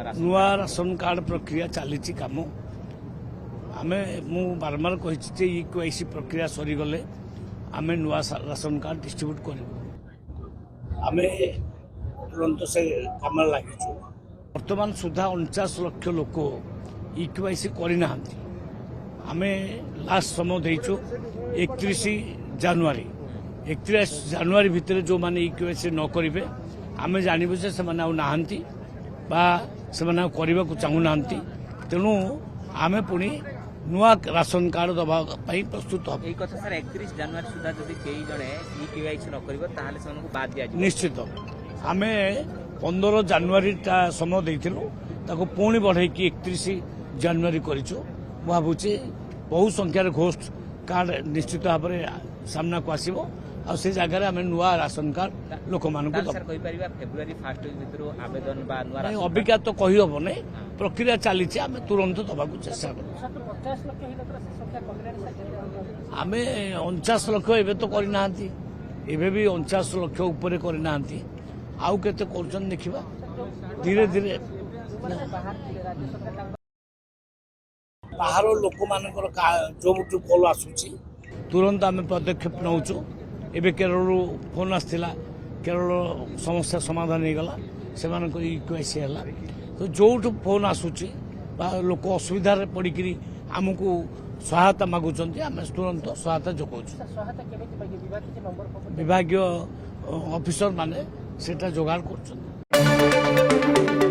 नुआ ration card प्रक्रिया चली कम आमे मु बारंबार कही इक्वाईसी प्रक्रिया सरीगले आम नुआ राशन कार्ड डिस्ट्रीब्यूट करूँ आम तुरंत से कम लगी बर्तमान सुधा 49 लाख लोक इक्वाईसी करना आम लास्ट समय देचु 31 जानुआरी 31 जानुआरी भितर जो मैंने इक्वाईसी न करेंगे आम जानवु से नहांती चाहूना तेणु आम पुणी नुआ राशन कार्ड दबा प्रस्तुत हम कथा सर 31 जनवरी सुधा जदि कई जने इक्वाईसी न करिवो ताहाले सेमानकु बाद दिया निश्चित आम 15 जानुआरी समय देइथिलु ताको पुणी बढ़ाई 31 जानुआरी करिछु भावुचे बहु संख्यार घोष कार्ड निश्चित भाव में सामना को आसीबो आ से जगह आम नुआ राशन कार्ड लोक मानक फेब्रुआरी 1 भितर आवेदन बा नुआ राशन अबिका तो कही हम नहीं प्रक्रिया चली आम तुरंत दबा चेष्टा कर आम 49 लाख एवं तो करना एवं भी 49 लाख उपर करना आउ के देखा धीरे धीरे बाहर लोक मान जो कल आसूची तुरंत आम पदक्षेप नौचु एवं केरल फोन आसाला केरल समस्या समाधान हो गला से इक्वाईसी है तो जो फोन आसूची लोक असुविधा पड़ी आमको सहायता मागुंट आम तुरंत सहायता जोगाऊ विभाग ऑफिसर माने सेटा जोगाड़ कर